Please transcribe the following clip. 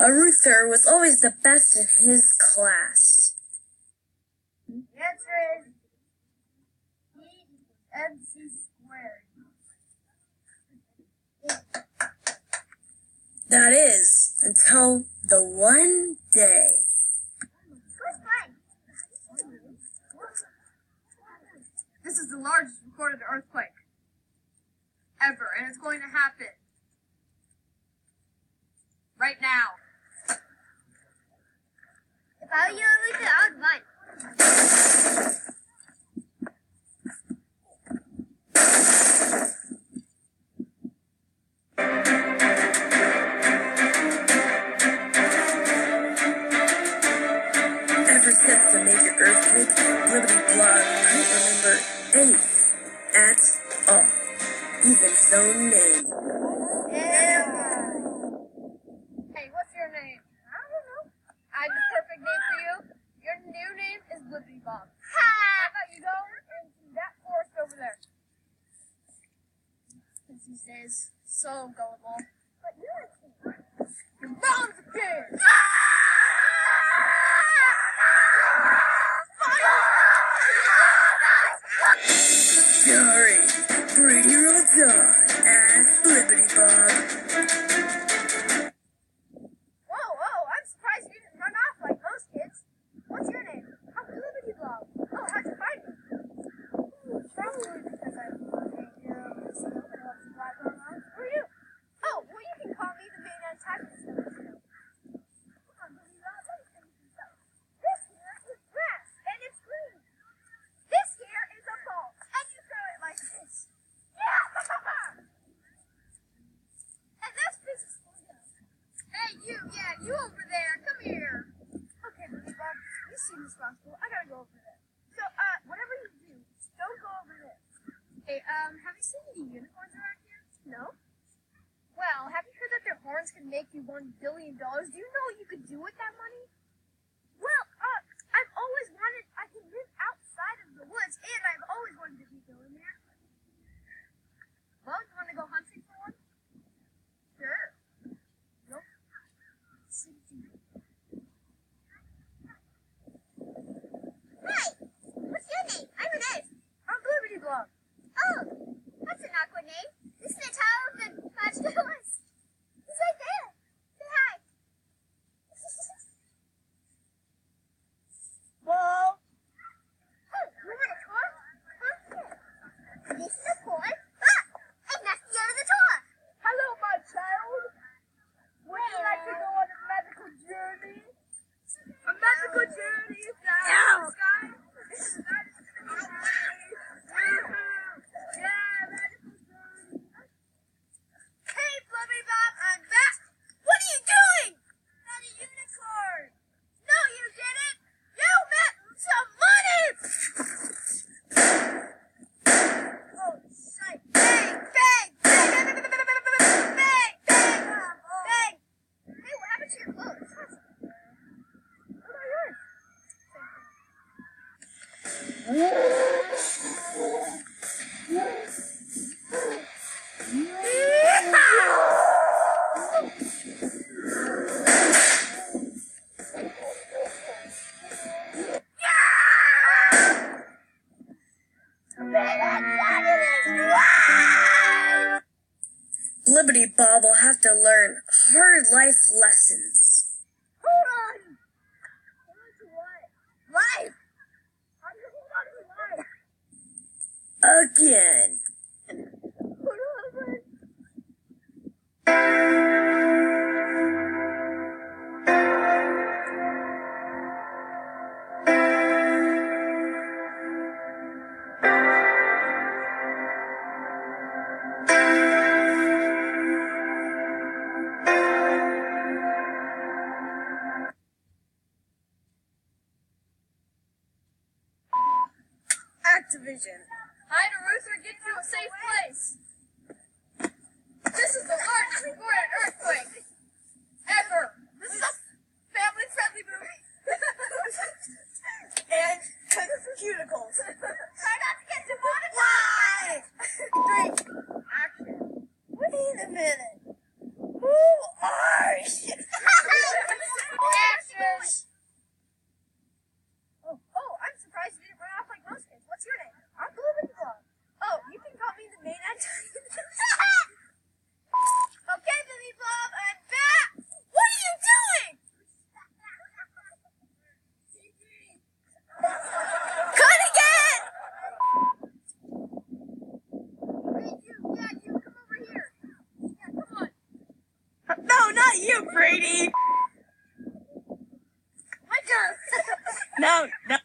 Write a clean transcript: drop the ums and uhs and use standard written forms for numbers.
Aruther was always the best in his class. The answer is E MC squared. That is, until the one day. This is the largest recorded earthquake ever, and it's going to happen right now. If I were you, Lisa, I would run. Ever since the major earthquake, Liberty Blog couldn't remember anything at all, even his own name. Hey, what's your name? I don't know. I have the perfect name for you. Your new name is Liberty Bob. How about you go into that forest over there? As he says, so gullible. But you're wrong again! Starring Brady Roldan as Liberty Bob. Whoa, I'm surprised you didn't run off like most kids. What's your name? I'm Liberty Bob. Oh, how'd you find me? Probably because I was a black on. Who are you? Oh, well, you can call me the main antagonist of the show. Come on, Liberty Bob, let me finish this up. This here is grass, and it's green. This here is a ball, and you throw it like this. Yeah! And that's physics for you. Hey, you over there, come here. Okay, Liberty Bob, you seem responsible. I gotta go over there. So, whatever you do, just don't go over there. Hey, have you seen any unicorns around here? No? Well, have you heard that their horns can make you $1 billion? Do you know what you could do with that money? Well, I've always wanted, I can live outside of the woods, and I've always wanted to be a billionaire. Well, you want to go hunting for one? Sure. Nope. Hey, what's your name? I'm Renee. I'm Liberty Blog. Oh, that's an awkward name. This is the tower of the magic horse. He's right there. Say hi. Whoa. Oh, you want a tour? Huh? This is a tour. Ah, and that's the end of the tour. Hello, my child. Would you like to go on a magical journey? A magical journey down the sky? This is a magical journey. Yeah, magical journey. Hey, Flubby Bob, I'm back. What are you doing? Not a unicorn. No, you didn't. You met some money. Oh, shite. Bang, bang, bang, bang, bang, bang, bang. Hey, what happened to your clothes? What about yours? Liberty Bob will have to learn hard life lessons. Hold on! Hold on to what? Life! How do you hold on to life? Again. Hold on, Activision. Hide a rooster, get to a safe place. This is the largest recorded earthquake ever. This is a family-friendly movie. And cuticles. Try not to get demonetized. Why? 3, action. Wait a minute. Who are you? No, no.